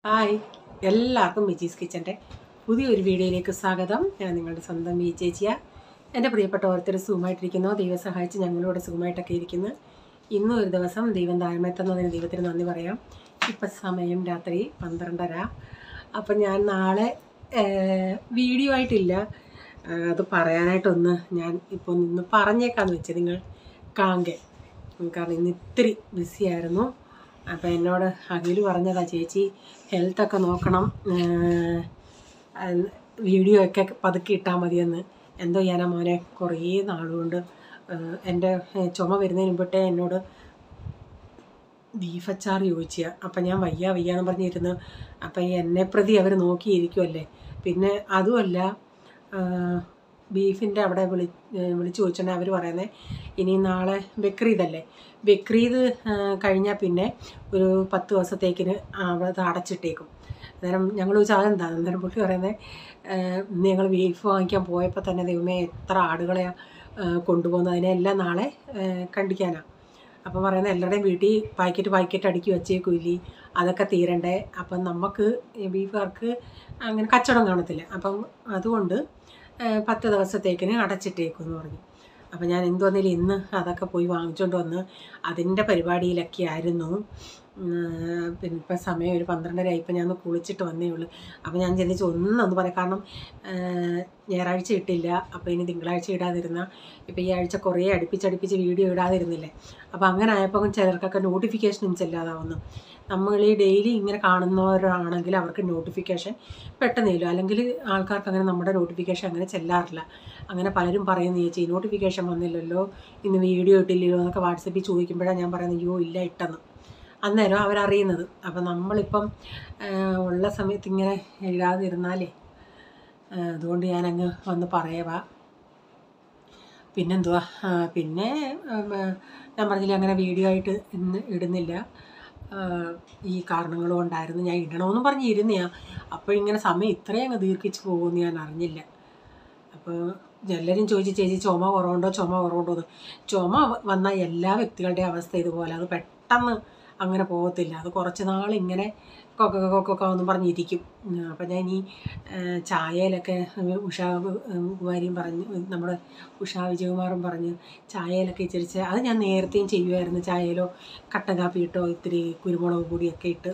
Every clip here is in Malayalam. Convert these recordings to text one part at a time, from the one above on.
ഹായ്, എല്ലാവർക്കും മിജീസ് കിച്ചൻ്റെ പുതിയൊരു വീഡിയോയിലേക്ക് സ്വാഗതം. ഞാൻ നിങ്ങളുടെ സ്വന്തം വി ചേച്ചിയാണ്. എൻ്റെ പ്രിയപ്പെട്ട ഓരോരുത്തർ സുഖമായിട്ടിരിക്കുന്നു. ദൈവം സഹായിച്ച് ഞങ്ങളിവിടെ സുഖമായിട്ടൊക്കെ ഇരിക്കുന്നു. ഇന്നും ഒരു ദിവസം ദൈവം താഴ്മയെത്തുന്നതിന് ദൈവത്തിന് നന്ദി പറയാം. ഇപ്പം സമയം രാത്രി 12:30. അപ്പം ഞാൻ നാളെ വീഡിയോ ആയിട്ടില്ല, അത് പറയാനായിട്ടൊന്ന് ഞാൻ ഇപ്പോൾ നിന്ന് പറഞ്ഞേക്കാമെന്ന് വെച്ച് നിങ്ങൾ കാങ്കെ, കാരണം ഇന്ന് ഇത്തിരി ബിസിയായിരുന്നു. അപ്പോൾ എന്നോട് അഖില് പറഞ്ഞതാ, ചേച്ചി ഹെൽത്തൊക്കെ നോക്കണം, വീഡിയോ ഒക്കെ പതുക്കെ ഇട്ടാൽ മതിയെന്ന്. എന്തോ ചെയ്യാനാ മോനെ, കുറേ നാളുകൊണ്ട് എൻ്റെ ചുമ വരുന്നതിന് മുമ്പിട്ടേ എന്നോട് ബീഫ് അച്ചാർ ചോദിച്ചാൽ. അപ്പം ഞാൻ വയ്യാന്ന് പറഞ്ഞിരുന്നു. അപ്പം എന്നെ പ്രതി അവർ നോക്കിയിരിക്കുമല്ലേ. പിന്നെ അതുമല്ല, ബീഫിൻ്റെ അവിടെ വിളിച്ചു ചോദിച്ചിട്ടുണ്ടെങ്കിൽ അവർ പറയുന്നത് ഇനി നാളെ ബക്രീദല്ലേ, ബക്രീദ് കഴിഞ്ഞാൽ പിന്നെ ഒരു 10 ദിവസത്തേക്കിന് അത് അടച്ചിട്ടേക്കും. അന്നേരം ഞങ്ങൾ ചോദിച്ചാൽ അതെന്താ? അന്നേരം പുള്ളി പറയുന്നത്, ഇന്ന് ഞങ്ങൾ ബീഫ് വാങ്ങിക്കാൻ പോയപ്പോൾ തന്നെ ദൈവമേ എത്ര ആടുകളെയാണ് കൊണ്ടുപോകുന്നത്, അതിനെല്ലാം നാളെ കണ്ടിക്കാനാണ്. അപ്പം പറയുന്നത് എല്ലാവരുടെയും വീട്ടിൽ പാക്കറ്റ് അടുക്കി വെച്ചേക്കില്ലേ, അതൊക്കെ തീരണ്ടേ. അപ്പം നമുക്ക് ബീഫുകാർക്ക് അങ്ങനെ കച്ചവടം കാണത്തില്ല. അപ്പം അതുകൊണ്ട് 10 ദിവസത്തേക്കിന് അടച്ചിട്ടേക്കുമെന്ന് പറഞ്ഞു. അപ്പം ഞാൻ എന്തുവന്നില്ല ഇന്ന് അതൊക്കെ പോയി വാങ്ങിച്ചുകൊണ്ട് വന്ന് അതിൻ്റെ പരിപാടിയിലൊക്കെ ആയിരുന്നു. പിന്നെ ഇപ്പം സമയം ഒരു 12:30 ആയിപ്പോൾ ഞാൻ കുളിച്ചിട്ട് വന്നേ ഉള്ളൂ. അപ്പോൾ ഞാൻ ചിന്തിച്ചു ഒന്നൊന്ന് പറയാം, കാരണം ഞായറാഴ്ച ഇട്ടില്ല, അപ്പോൾ ഇനി തിങ്കളാഴ്ച ഇടാതിരുന്ന ഇപ്പോൾ ഈ ആഴ്ച കുറേ അടുപ്പിച്ചടുപ്പിച്ച് വീഡിയോ ഇടാതിരുന്നില്ലേ. അപ്പോൾ അങ്ങനെ ആയപ്പോൾ ചിലർക്കൊക്കെ നോട്ടിഫിക്കേഷനും ചെല്ലാതാവുന്നു. നമ്മൾ ഈ ഡെയിലി ഇങ്ങനെ കാണുന്നവരാണെങ്കിൽ അവർക്ക് നോട്ടിഫിക്കേഷൻ പെട്ടെന്ന് ചെല്ലും, അല്ലെങ്കിൽ ആൾക്കാർക്ക് അങ്ങനെ നമ്മുടെ നോട്ടിഫിക്കേഷൻ അങ്ങനെ ചെല്ലാറില്ല. അങ്ങനെ പലരും പറയുന്നു, ചേച്ചി നോട്ടിഫിക്കേഷൻ വന്നില്ലല്ലോ, ഇന്ന് വീഡിയോ ഇട്ടില്ലല്ലോ എന്നൊക്കെ വാട്സപ്പിൽ ചോദിക്കുമ്പോഴാണ് ഞാൻ പറയുന്നത് അയ്യോ ഇല്ല ഇട്ടെന്ന്. അന്നേരം അവരറിയുന്നത്. അപ്പം നമ്മളിപ്പം ഉള്ള സമയത്ത് ഇങ്ങനെ എഴുതാതിരുന്നാലേ, അതുകൊണ്ട് ഞാനങ്ങ് വന്ന് പറയുക. പിന്നെന്തുവാ, പിന്നെ ഞാൻ പറഞ്ഞില്ല അങ്ങനെ വീഡിയോ ആയിട്ട് ഇന്ന് ഇടുന്നില്ല, ഈ കാരണങ്ങളും ഉണ്ടായിരുന്നു. ഞാൻ ഇടണമെന്ന് പറഞ്ഞിരുന്നയാ, അപ്പോൾ ഇങ്ങനെ സമയം ഇത്രയും അങ്ങ് ദീർഘിച്ച് പോകുമെന്ന് ഞാൻ അറിഞ്ഞില്ല. അപ്പോൾ എല്ലാവരും ചോദിച്ചു ചേച്ചി ചുമ കുറവുണ്ടോ എന്ന്. ചുമ വന്ന എല്ലാ വ്യക്തികളുടെയും അവസ്ഥ ഇതുപോലെ, അത് പെട്ടെന്ന് അങ്ങനെ പോകത്തില്ല. അത് കുറച്ച് നാളിങ്ങനെ കൊക്കൊക്കെ ഒന്നും പറഞ്ഞിരിക്കും. അപ്പം ഞാൻ ഈ ചായയിലൊക്കെ കുമാരിയും പറഞ്ഞ്, നമ്മുടെ ഉഷാ വിജയകുമാറും പറഞ്ഞ് ചായയിലൊക്കെ ഇച്ചിരിച്ച്, അത് ഞാൻ നേരത്തെയും ചെയ്യുമായിരുന്നു. ചായയിലോ കട്ടൻ കാപ്പി ഇട്ടോ ഇത്തിരി കുരുമുളക് പൊടിയൊക്കെ ഇട്ട്,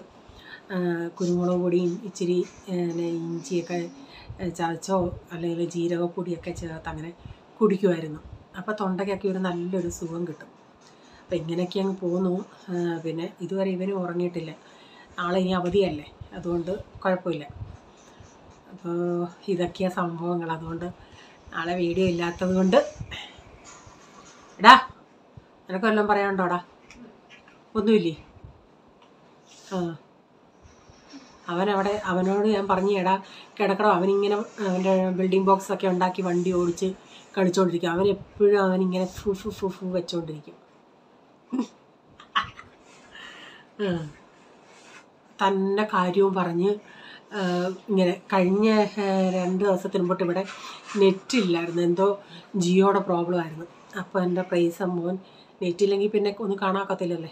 കുരുമുളക് പൊടിയും ഇച്ചിരി ഇഞ്ചിയൊക്കെ ചതച്ചോ അല്ലെങ്കിൽ ജീരകപ്പൊടിയൊക്കെ ചേർത്ത് അങ്ങനെ കുടിക്കുമായിരുന്നു. അപ്പോൾ തൊണ്ടയ്ക്കൊക്കെ ഒരു നല്ലൊരു സുഖം കിട്ടും. അപ്പോൾ ഇങ്ങനെയൊക്കെ അങ്ങ് പോന്നു. പിന്നെ ഇതുവരെ ഇവനും ഉറങ്ങിയിട്ടില്ല. നാളെ ഇനി അവധിയല്ലേ, അതുകൊണ്ട് കുഴപ്പമില്ല. അപ്പോൾ ഇതൊക്കെയാണ് സംഭവങ്ങൾ. അതുകൊണ്ട് നാളെ വീഡിയോ ഇല്ലാത്തത് കൊണ്ട് എടാ നിനക്ക് വല്ലതും പറയാനുണ്ടോടാ? ഒന്നുമില്ലേ? അവനോട് ഞാൻ പറഞ്ഞു എടാ കിടക്കടോ, അവനിങ്ങനെ അവൻ്റെ ബിൽഡിംഗ് ബോക്സൊക്കെ ഉണ്ടാക്കി വണ്ടി ഓടിച്ച് കളിച്ചുകൊണ്ടിരിക്കും. അവനെപ്പോഴും അവനിങ്ങനെ ഫു വെച്ചുകൊണ്ടിരിക്കും. തന്നെ കാര്യവും പറഞ്ഞ് ഇങ്ങനെ കഴിഞ്ഞ 2 ദിവസത്തിന് മുമ്പോട്ട് ഇവിടെ നെറ്റില്ലായിരുന്നു, എന്തോ ജിയോയുടെ പ്രോബ്ലം ആയിരുന്നു. അപ്പോൾ എൻ്റെ പ്രൈസ് മോൻ നെറ്റില്ലെങ്കിൽ പിന്നെ ഒന്നും കാണാക്കത്തില്ലല്ലേ,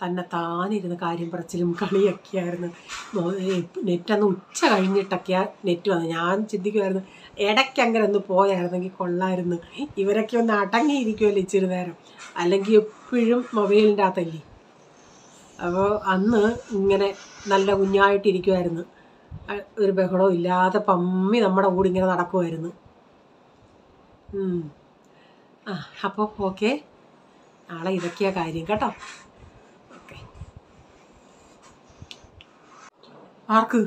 തന്നെ താനിരുന്ന് കാര്യം പറച്ചിലും കളിയൊക്കെയായിരുന്നു. നെറ്റന്ന് ഉച്ച കഴിഞ്ഞിട്ടൊക്കെയാണ് നെറ്റ് വന്നത്. ഞാൻ ചിന്തിക്കുമായിരുന്നു ഇടയ്ക്ക് അങ്ങനെ ഒന്ന് പോയായിരുന്നെങ്കിൽ കൊള്ളായിരുന്നു, ഇവരൊക്കെ ഒന്ന് അടങ്ങിയിരിക്കുമല്ലോ ഇച്ചിരി നേരം, അല്ലെങ്കിൽ എപ്പോഴും മൊബൈലിൻ്റെ അകത്തല്ലേ. അപ്പോൾ അന്ന് ഇങ്ങനെ നല്ല കുഞ്ഞായിട്ടിരിക്കുമായിരുന്നു, ഒരു ബഹളവും ഇല്ലാതെ പമ്മി നമ്മുടെ കൂടെ ഇങ്ങനെ നടക്കുമായിരുന്നു. അപ്പോൾ ഓക്കെ, നാളെ ഇതൊക്കെയാണ് കാര്യം കേട്ടോ. ഓക്കെ. ആർക്ക്?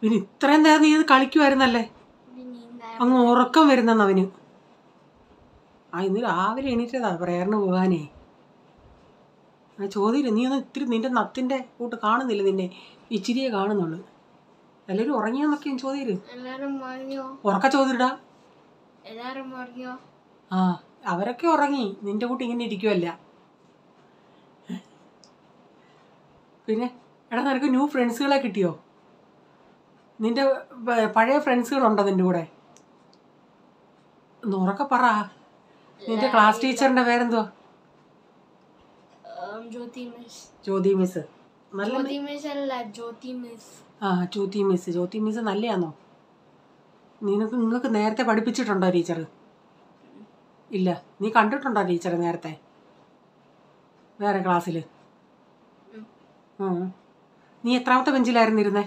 പിന്നെ ഇത്രയും നേരം നീ ഇത് കളിക്കുമായിരുന്നല്ലേ, അങ്ങ് ഉറക്കം വരുന്നെന്ന് അവന്. ഇന്ന് രാവിലെ എണീറ്റതാ പ്രേയറിന് പോകാനേ. ചോദ്യമില്ല, നീ ഒന്ന് ഇത്തിരി നിന്റെ നത്തിൻ്റെ കൂട്ട് കാണുന്നില്ല, നിന്നെ ഇച്ചിരിയെ കാണുന്നുള്ളൂ. എല്ലാവരും ഉറങ്ങിയെന്നൊക്കെ ചോദ്യം ഉറക്ക ചോദ്യടാ. അവരൊക്കെ ഉറങ്ങി, നിന്റെ കൂട്ടി ഇങ്ങനെ ഇരിക്കുമല്ല. പിന്നെ എടാ നിനക്ക് ന്യൂ ഫ്രണ്ട്സുകളെ കിട്ടിയോ? നിന്റെ പഴയ ഫ്രണ്ട്സുകളുണ്ടോ നിന്റെ കൂടെ? ഒന്ന് ഉറക്കെ പറ. നിന്റെ ക്ലാസ് ടീച്ചറിന്റെ പേരെന്തുവാ? ജ്യോതി മിസ്. നല്ല ജ്യോതി മിസ് നല്ലയാണോ? നിങ്ങൾക്ക് നേരത്തെ പഠിപ്പിച്ചിട്ടുണ്ടോ ടീച്ചർ? ഇല്ല. നീ കണ്ടിട്ടുണ്ടോ ടീച്ചർ നേരത്തെ വേറെ ക്ലാസ്സിൽ? നീ എത്രാമത്തെ ബെഞ്ചിലായിരുന്നു ഇരുന്നേ?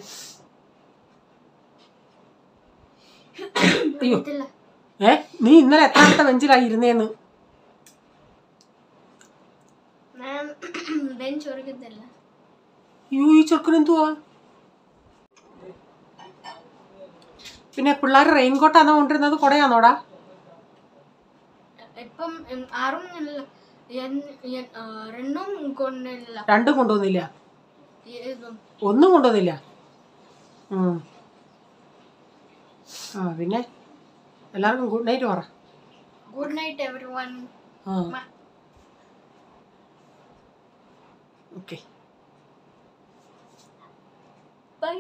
അയ്യോ, നീ ഇന്നലെ എത്രാമത്തെ ബെഞ്ചിലായി ഇരുന്നേന്ന്? അയ്യോ, ഈ ചെറുക്കൻ എന്തുവാ? പിന്നെ പിള്ളേർ റെയിൻകോട്ടാണോ കൊണ്ടിരുന്നത്, കൊടയാണോടാ? രണ്ടും കൊണ്ടുവന്നില്ല? ഒന്നും കൊണ്ടുവന്നില്ല. പിന്നെ എല്ലാവർക്കും ഗുഡ് നൈറ്റ് പറ. Good night everyone. Okay, by.